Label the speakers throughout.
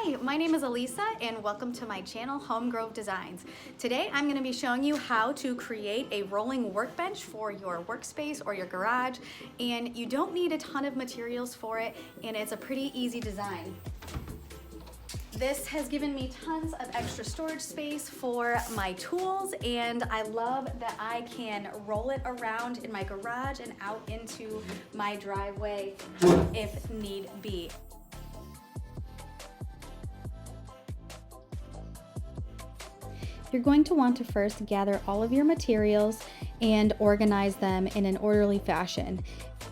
Speaker 1: Hi, my name is Elisa and welcome to my channel, Home Grove Designs. Today I'm going to be showing you how to create a rolling workbench for your workspace or your garage, and you don't need a ton of materials for it, and it's a pretty easy design. This has given me tons of extra storage space for my tools, and I love that I can roll it around in my garage and out into my driveway if need be. You're going to want to first gather all of your materials and organize them in an orderly fashion.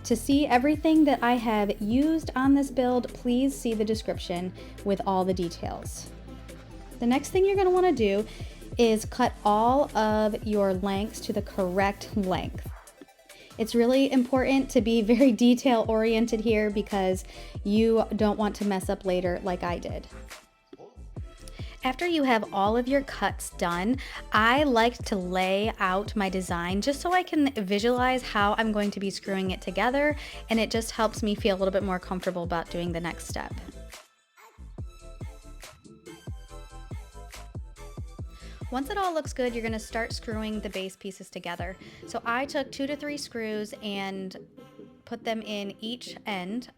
Speaker 1: To see everything that I have used on this build, please see the description with all the details. The next thing you're going to want to do is cut all of your lengths to the correct length. It's really important to be very detail oriented here because you don't want to mess up later like I did. After you have all of your cuts done, I like to lay out my design just so I can visualize how I'm going to be screwing it together, and it just helps me feel a little bit more comfortable about doing the next step. Once it all looks good, you're going to start screwing the base pieces together. So I took 2 to 3 screws and put them in each end.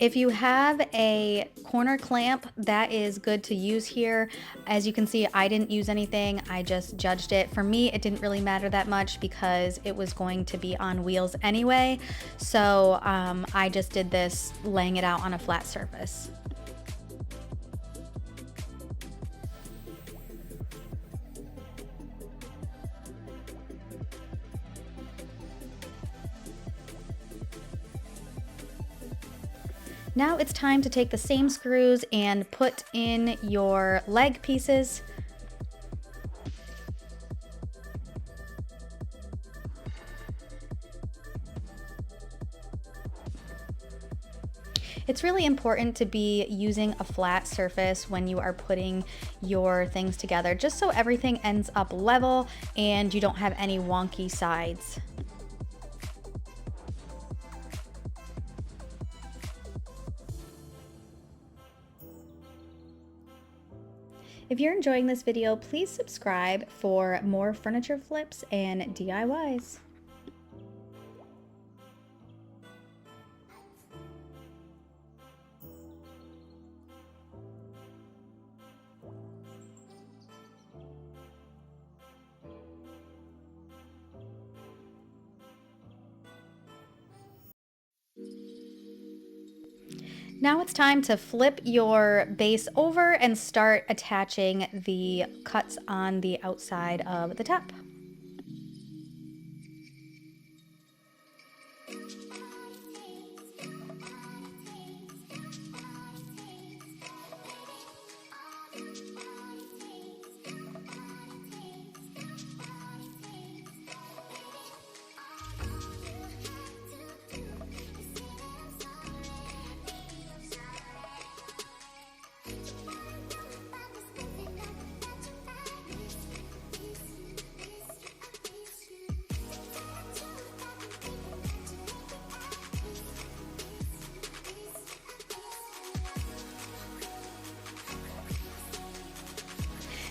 Speaker 1: If you have a corner clamp, that is good to use here. As you can see, I didn't use anything. I just judged it. For me, it didn't really matter that much because it was going to be on wheels anyway. So I just did this laying it out on a flat surface. Now it's time to take the same screws and put in your leg pieces. It's really important to be using a flat surface when you are putting your things together, just so everything ends up level and you don't have any wonky sides. If you're enjoying this video, please subscribe for more furniture flips and DIYs. Now it's time to flip your base over and start attaching the cuts on the outside of the top.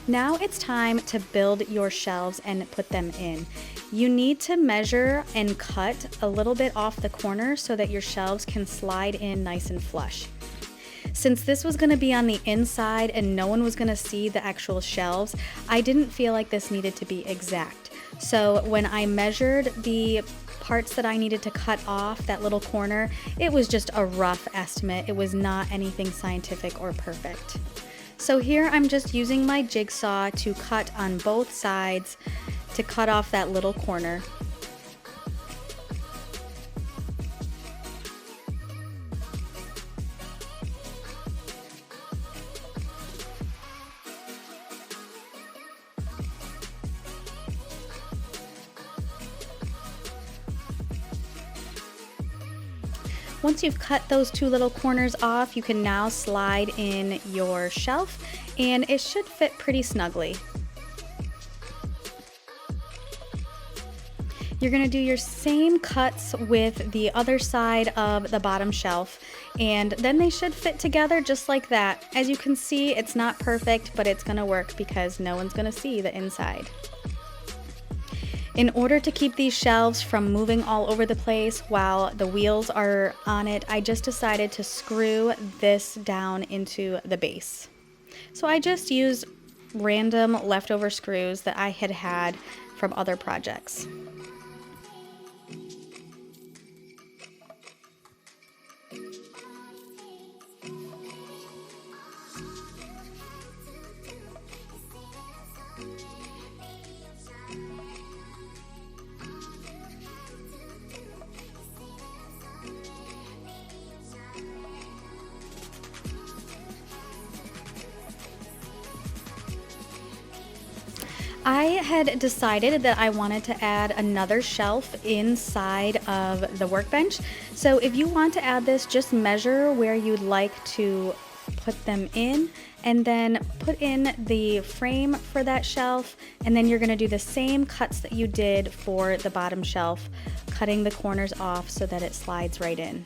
Speaker 1: Now it's time to build your shelves and put them in. You need to measure and cut a little bit off the corner so that your shelves can slide in nice and flush. Since this was going to be on the inside and no one was going to see the actual shelves, I didn't feel like this needed to be exact. So when I measured the parts that I needed to cut off that little corner, it was just a rough estimate. It was not anything scientific or perfect. So here I'm just using my jigsaw to cut on both sides to cut off that little corner. Once you've cut those two little corners off, you can now slide in your shelf and it should fit pretty snugly. You're going to do your same cuts with the other side of the bottom shelf, and then they should fit together just like that. As you can see, it's not perfect, but it's going to work because no one's going to see the inside. In order to keep these shelves from moving all over the place while the wheels are on it, I just decided to screw this down into the base. So I just used random leftover screws that I had from other projects. I had decided that I wanted to add another shelf inside of the workbench. So if you want to add this, just measure where you'd like to put them in and then put in the frame for that shelf. And then you're going to do the same cuts that you did for the bottom shelf, cutting the corners off so that it slides right in.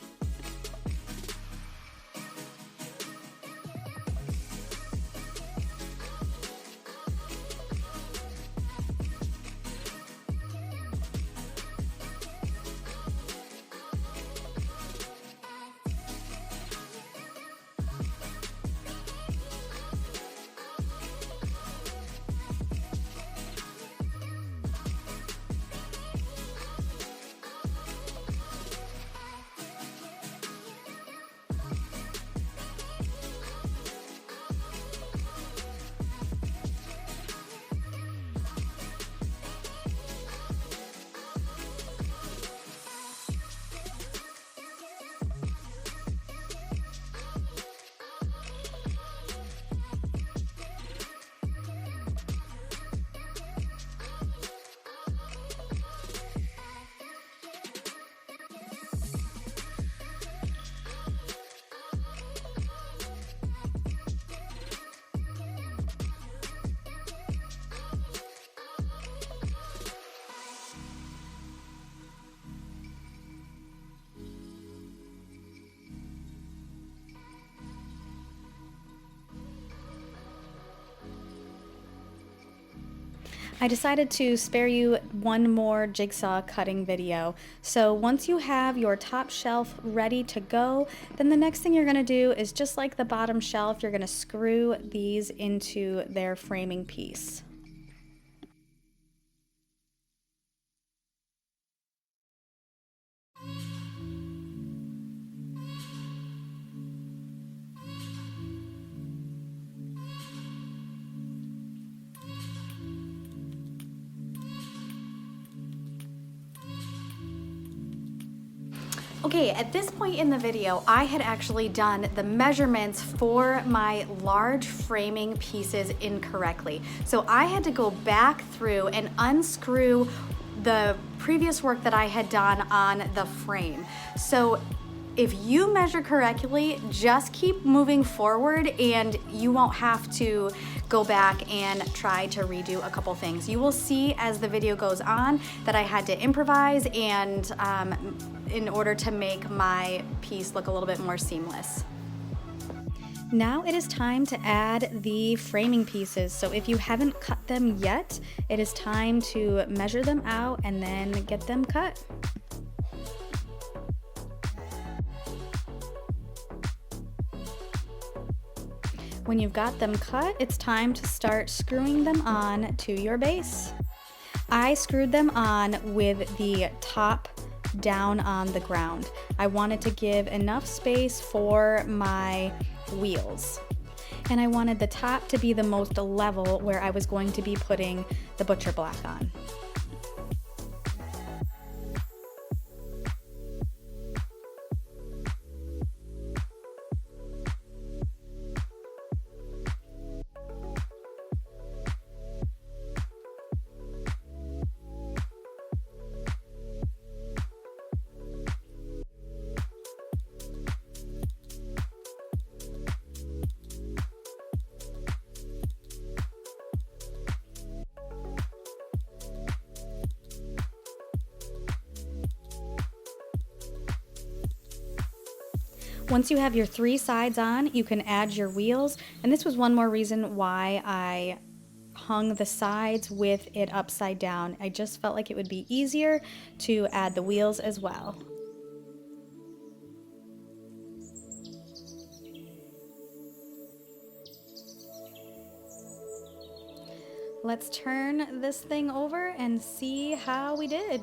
Speaker 1: I decided to spare you one more jigsaw cutting video. So once you have your top shelf ready to go, then the next thing you're going to do is, just like the bottom shelf, you're going to screw these into their framing piece. Okay, at this point in the video, I had actually done the measurements for my large framing pieces incorrectly. So I had to go back through and unscrew the previous work that I had done on the frame. So if you measure correctly, just keep moving forward and you won't have to go back and try to redo a couple things. You will see as the video goes on that I had to improvise and in order to make my piece look a little bit more seamless. Now it is time to add the framing pieces. So if you haven't cut them yet, it is time to measure them out and then get them cut. When you've got them cut, it's time to start screwing them on to your base. I screwed them on with the top down on the ground. I wanted to give enough space for my wheels. And I wanted the top to be the most level where I was going to be putting the butcher block on. Once you have your 3 sides on, you can add your wheels, and this was one more reason why I hung the sides with it upside down. I just felt like it would be easier to add the wheels as well. Let's turn this thing over and see how we did.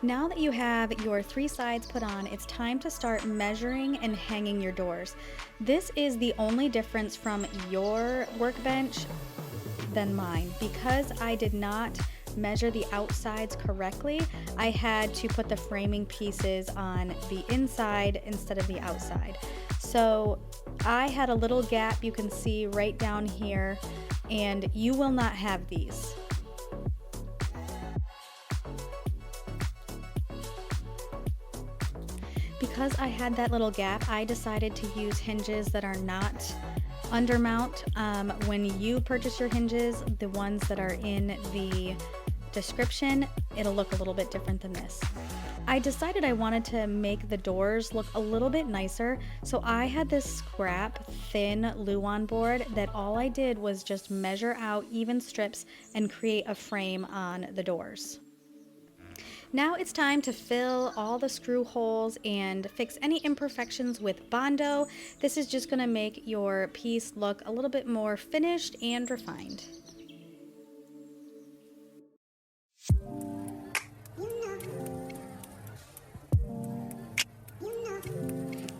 Speaker 1: Now that you have your 3 sides put on, it's time to start measuring and hanging your doors. This is the only difference from your workbench than mine. Because I did not measure the outsides correctly, I had to put the framing pieces on the inside instead of the outside. So I had a little gap you can see right down here, and you will not have these. Because I had that little gap, I decided to use hinges that are not undermount. When you purchase your hinges, the ones that are in the description, it'll look a little bit different than this. I decided I wanted to make the doors look a little bit nicer, so I had this scrap thin Luan board that all I did was just measure out even strips and create a frame on the doors. Now it's time to fill all the screw holes and fix any imperfections with Bondo. This is just going to make your piece look a little bit more finished and refined.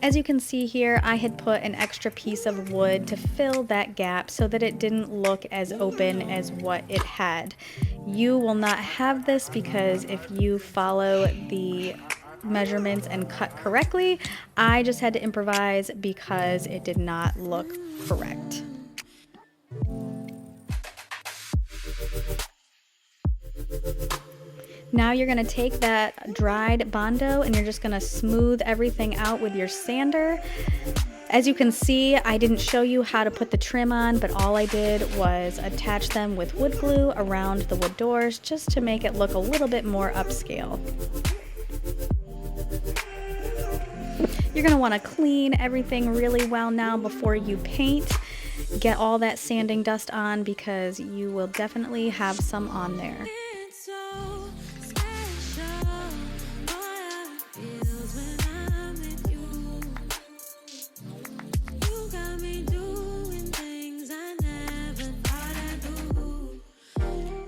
Speaker 1: As you can see here, I had put an extra piece of wood to fill that gap so that it didn't look as open as what it had. You will not have this because if you follow the measurements and cut correctly, I just had to improvise because it did not look correct. Now you're going to take that dried Bondo and you're just going to smooth everything out with your sander. As you can see, I didn't show you how to put the trim on, but all I did was attach them with wood glue around the wood doors just to make it look a little bit more upscale. You're going to want to clean everything really well now before you paint. Get all that sanding dust on because you will definitely have some on there.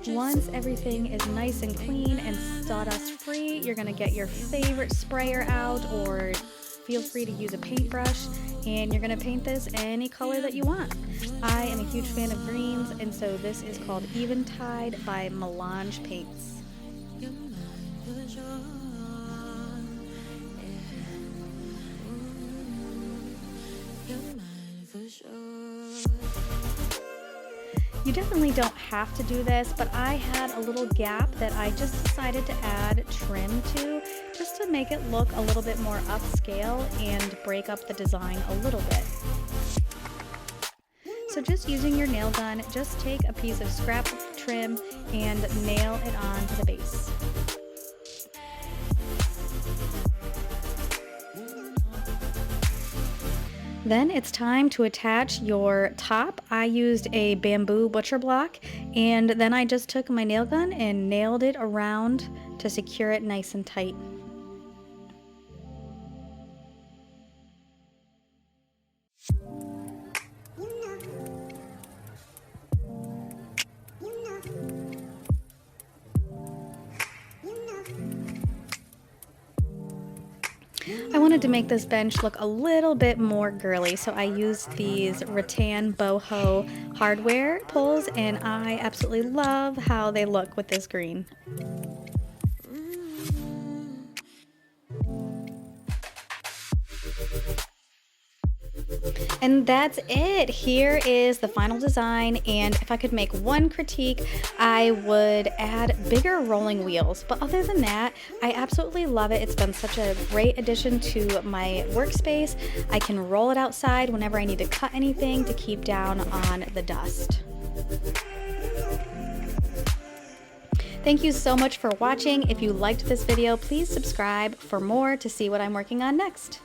Speaker 1: Once everything is nice and clean and sawdust free, you're going to get your favorite sprayer out, or feel free to use a paintbrush, and you're going to paint this any color that you want. I am a huge fan of greens, and so this is called Eventide by Melange Paints. You definitely don't have to do this, but I had a little gap that I just decided to add trim to, just to make it look a little bit more upscale and break up the design a little bit. So just using your nail gun, just take a piece of scrap trim and nail it onto the base. Then it's time to attach your top. I used a bamboo butcher block, and then I just took my nail gun and nailed it around to secure it nice and tight. I wanted to make this bench look a little bit more girly, so I used these rattan boho hardware pulls, and I absolutely love how they look with this green. And that's it. Here is the final design, and if I could make one critique, I would add bigger rolling wheels. But other than that, I absolutely love it. It's been such a great addition to my workspace. I can roll it outside whenever I need to cut anything to keep down on the dust. Thank you so much for watching. If you liked this video, please subscribe for more to see what I'm working on next.